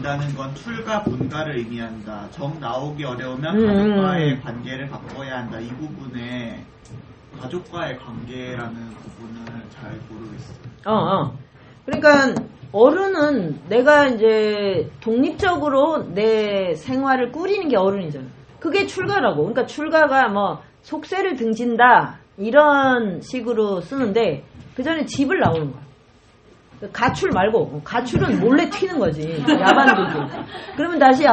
된다는 건 출가 본가를 의미한다. 정 나오기 어려우면 가족과의 관계를 바꿔야 한다. 이 부분에 가족과의 관계라는 부분을 잘 모르겠어요. 그러니까 어른은 내가 이제 독립적으로 내 생활을 꾸리는 게 어른이잖아. 그게 출가라고. 그러니까 출가가 뭐 속세를 등진다 이런 식으로 쓰는데 그 전에 집을 나오는 거야. 가출 말고 가출은 몰래 튀는 거지. 야반들도. 그러면 다시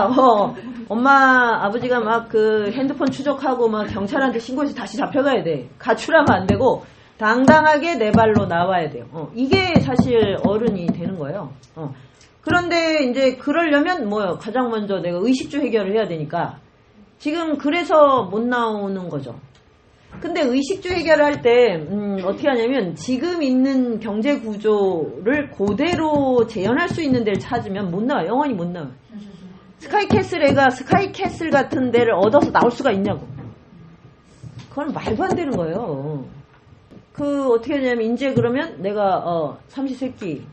엄마 아버지가 막 그 핸드폰 추적하고 막 경찰한테 신고해서 다시 잡혀가야 돼. 가출하면 안 되고 당당하게 내 발로 나와야 돼요. 이게 사실 어른이 되는 거예요. 그런데 이제 그러려면 뭐요? 가장 먼저 내가 의식주 해결을 해야 되니까 지금 그래서 못 나오는 거죠. 근데 의식주 해결을 할 때 어떻게 하냐면 지금 있는 경제 구조를 그대로 재현할 수 있는 데를 찾으면 못 나와요. 영원히 못 나와요. 스카이캐슬 애가 스카이캐슬 같은 데를 얻어서 나올 수가 있냐고. 그건 말도 안 되는 거예요. 어떻게 하냐면 이제 그러면 내가 삼시세끼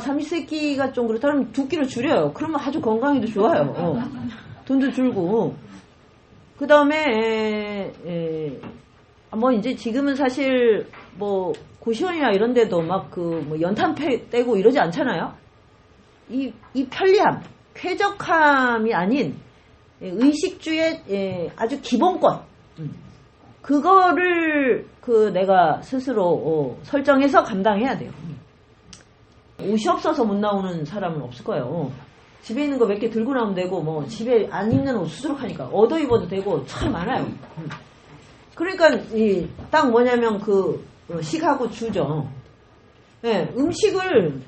삼시세끼가 좀 그렇다 그러면 2끼로 줄여요. 그러면 아주 건강에도 좋아요. 돈도 줄고. 그 다음에, 뭐, 이제 지금은 사실, 뭐, 고시원이나 이런 데도 막 뭐 연탄 떼고 이러지 않잖아요? 이 편리함, 쾌적함이 아닌 의식주의 아주 기본권. 그거를 내가 스스로 설정해서 감당해야 돼요. 옷이 없어서 못 나오는 사람은 없을 거예요. 집에 있는 거 몇 개 들고 나오면 되고, 뭐, 집에 안 입는 옷 수두룩하니까, 얻어 입어도 되고, 참 많아요. 그러니까, 딱 뭐냐면, 식하고 주죠. 네, 음식을,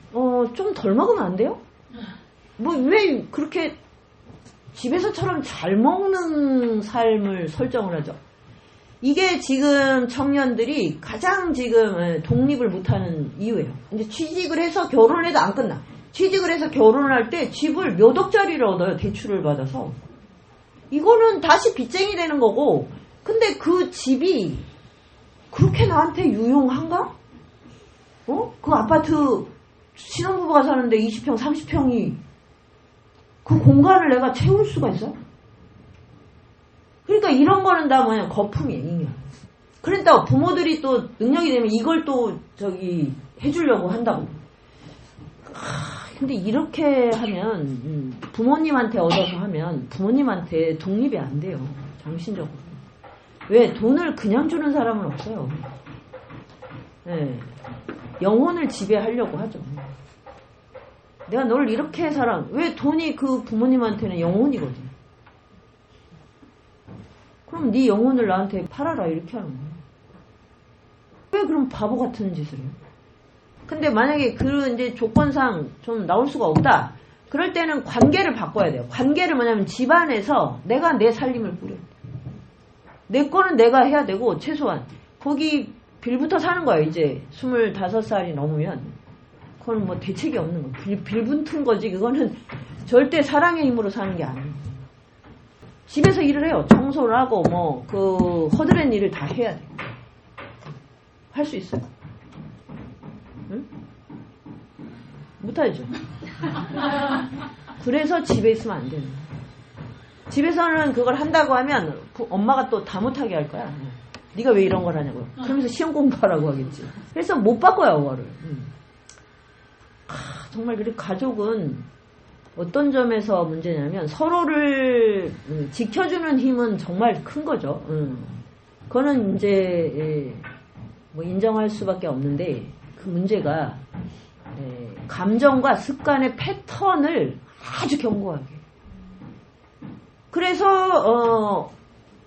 좀 덜 먹으면 안 돼요? 뭐, 왜 그렇게 집에서처럼 잘 먹는 삶을 설정을 하죠? 이게 지금 청년들이 가장 지금 독립을 못하는 이유예요. 이제 취직을 해서 결혼을 해도 안 끝나. 취직을 해서 결혼을 할 때 집을 몇 억짜리를 얻어요. 대출을 받아서. 이거는 다시 빚쟁이 되는 거고. 근데 그 집이 그렇게 나한테 유용한가? 그 아파트 신혼부부가 사는데 20평, 30평이 그 공간을 내가 채울 수가 있어? 그러니까 이런 거는 다 뭐냐 거품이에요. 잉여. 그러니까 부모들이 또 능력이 되면 이걸 또 해주려고 한다고. 근데 이렇게 하면 부모님한테 얻어서 하면 부모님한테 독립이 안 돼요. 정신적으로. 왜? 돈을 그냥 주는 사람은 없어요. 네. 영혼을 지배하려고 하죠. 내가 널 이렇게 왜 돈이 그 부모님한테는 영혼이거든. 그럼 네 영혼을 나한테 팔아라 이렇게 하는 거야. 왜 그럼 바보 같은 짓을 해요? 근데 만약에 이제 조건상 좀 나올 수가 없다. 그럴 때는 관계를 바꿔야 돼요. 관계를 뭐냐면 집안에서 내가 내 살림을 꾸려. 내 거는 내가 해야 되고, 최소한. 거기 빌부터 사는 거예요, 이제. 25살이 넘으면. 그건 뭐 대책이 없는 거. 빌붙은 거지. 그거는 절대 사랑의 힘으로 사는 게 아니에요. 집에서 일을 해요. 청소를 하고, 허드렛 일을 다 해야 돼요. 할 수 있어요. 응? 못하죠. 그래서 집에 있으면 안 되는 거야. 집에서는 그걸 한다고 하면 엄마가 또 다 못하게 할 거야. 네가 왜 이런 걸 하냐고. 그러면서 시험 공부하라고 하겠지. 그래서 못 바꿔요, 그거를. 정말 그래 가족은 어떤 점에서 문제냐면 서로를 지켜주는 힘은 정말 큰 거죠. 그거는 이제 인정할 수밖에 없는데 그 문제가 감정과 습관의 패턴을 아주 견고하게. 그래서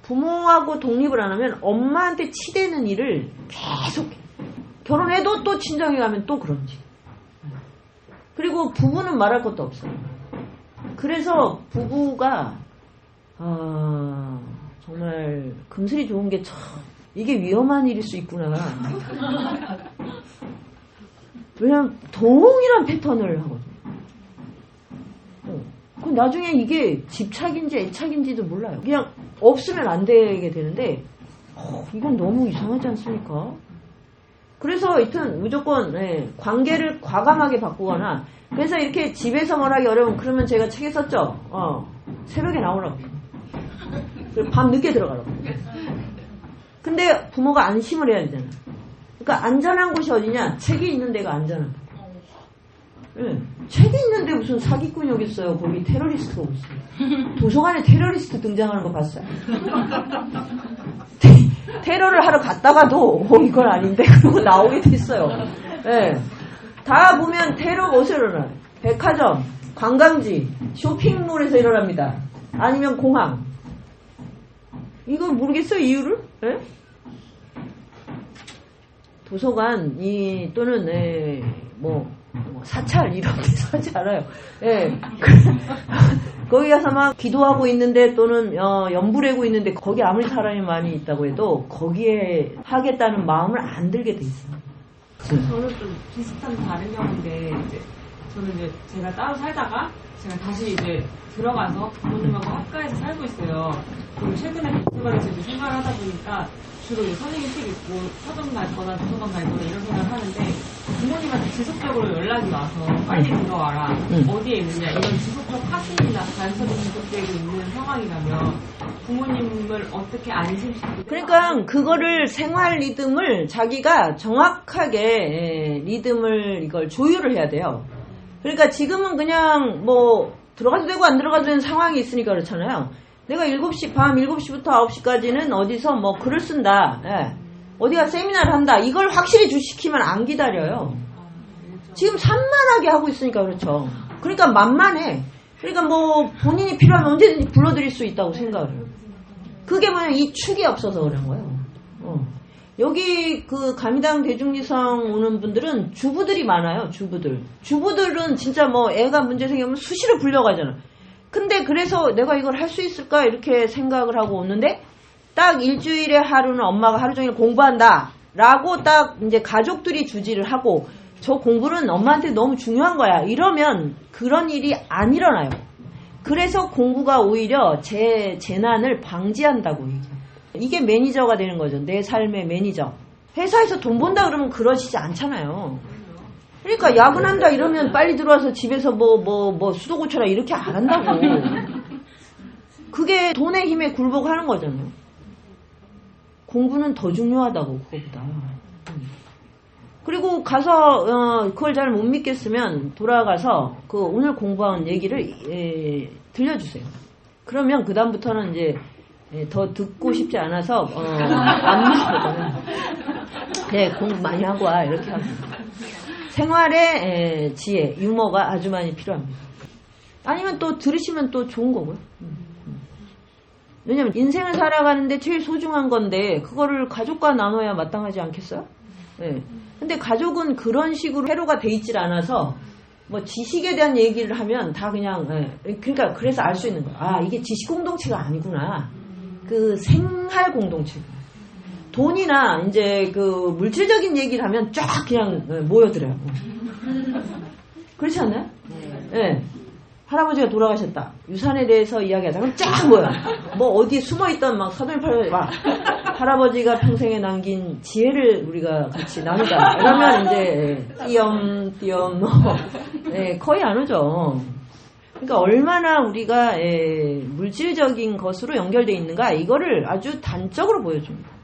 부모하고 독립을 안 하면 엄마한테 치대는 일을 계속해. 결혼해도 또 친정에 가면 또 그런지. 그리고 부부는 말할 것도 없어요. 그래서 부부가 정말 금슬이 좋은 게 참 이게 위험한 일일 수 있구나. 왜냐면 동일한 패턴을 하거든요. 그럼 나중에 이게 집착인지 애착인지도 몰라요. 그냥 없으면 안 되게 되는데 이건 너무 이상하지 않습니까? 그래서 하여튼 무조건 관계를 과감하게 바꾸거나 그래서 이렇게 집에서 뭘 하기 어려우면 그러면 제가 책에 썼죠. 새벽에 나오라고. 그리고 밤 늦게 들어가라고. 근데 부모가 안심을 해야 되잖아. 그러니까 안전한 곳이 어디냐? 책이 있는 데가 안전한 거. 책이 있는데 무슨 사기꾼이 여기 있어요. 거기 테러리스트가 오고 있어요. 도서관에 테러리스트 등장하는 거 봤어요? 테러를 하러 갔다가도 이건 아닌데 그러고 나오게 됐어요. 다 보면 테러가 어디서 일어나요? 백화점, 관광지, 쇼핑몰에서 일어납니다. 아니면 공항. 이거 모르겠어요, 이유를? 도서관, 또는, 사찰, 이런 데서 하지 않아요. 거기 가서 막 기도하고 있는데 또는, 연불하고 있는데 거기 아무리 사람이 많이 있다고 해도 거기에 하겠다는 마음을 안 들게 돼 있어요. 저는 좀 비슷한 다른 경우인데, 저는 이제 제가 따로 살다가 제가 다시 이제 들어가서 부모님하고 학가에서 살고 있어요. 그리고 최근에 도서관에서 이제 생활을 하다 보니까 주로 선생님실 있고 서점 갈거나 도서관 갈거나 이런 생각을 하는데 부모님한테 지속적으로 연락이 와서 빨리 들어와라. 어디에 있느냐 이런 지속적 하신이나 간섭이 지속되고 있는 상황이라면 부모님을 어떻게 안심시키고 그러니까 그거를 생활 리듬을 자기가 정확하게 리듬을 이걸 조율을 해야 돼요. 그러니까 지금은 그냥 들어가도 되고 안 들어가도 되는 상황이 있으니까 그렇잖아요. 내가 밤 7시부터 9시까지는 어디서 글을 쓴다. 어디가 세미나를 한다. 이걸 확실히 주시키면 안 기다려요. 지금 산만하게 하고 있으니까 그렇죠. 그러니까 만만해. 그러니까 본인이 필요하면 언제든지 불러드릴 수 있다고 생각을 해요. 그게 뭐냐, 이 축이 없어서 그런 거예요. 여기 그 가미당 대중리성 오는 분들은 주부들이 많아요. 주부들은 진짜 애가 문제 생기면 수시로 불려가잖아. 근데 그래서 내가 이걸 할 수 있을까 이렇게 생각을 하고 오는데 딱 일주일에 하루는 엄마가 하루 종일 공부한다 라고 딱 이제 가족들이 주지를 하고 저 공부는 엄마한테 너무 중요한 거야 이러면 그런 일이 안 일어나요. 그래서 공부가 오히려 재난을 방지한다고 얘기해요. 이게 매니저가 되는 거죠. 내 삶의 매니저. 회사에서 돈 번다 그러면 그러시지 않잖아요. 그러니까 야근한다 이러면 빨리 들어와서 집에서 수도 고쳐라 이렇게 안 한다고. 그게 돈의 힘에 굴복하는 거잖아요. 공부는 더 중요하다고 그거보다. 그리고 가서 그걸 잘 못 믿겠으면 돌아가서 그 오늘 공부한 얘기를 들려주세요. 그러면 그 다음부터는 이제 더 듣고 싶지 않아서 안 물어보거든요. 네, 공부 많이 하고 와 이렇게 하고. 생활의 지혜, 유머가 아주 많이 필요합니다. 아니면 또 들으시면 또 좋은 거고요. 왜냐면 인생을 살아가는데 제일 소중한 건데 그거를 가족과 나눠야 마땅하지 않겠어요? 네. 근데 가족은 그런 식으로 회로가 돼 있질 않아서 지식에 대한 얘기를 하면 다 그냥 그러니까 그래서 알 수 있는 거야. 아, 이게 지식 공동체가 아니구나. 그 생활 공동체. 돈이나 이제 그 물질적인 얘기를 하면 쫙 그냥 모여들어요. 그렇지 않나요? 네. 할아버지가 돌아가셨다. 유산에 대해서 이야기하자. 그럼 쫙 모여. 어디에 숨어있던 사돈팔 할아버지가 평생에 남긴 지혜를 우리가 같이 나누자. 이러면 이제 띄엄띄엄 거의 안 오죠. 그러니까 얼마나 우리가 물질적인 것으로 연결되어 있는가 이거를 아주 단적으로 보여줍니다.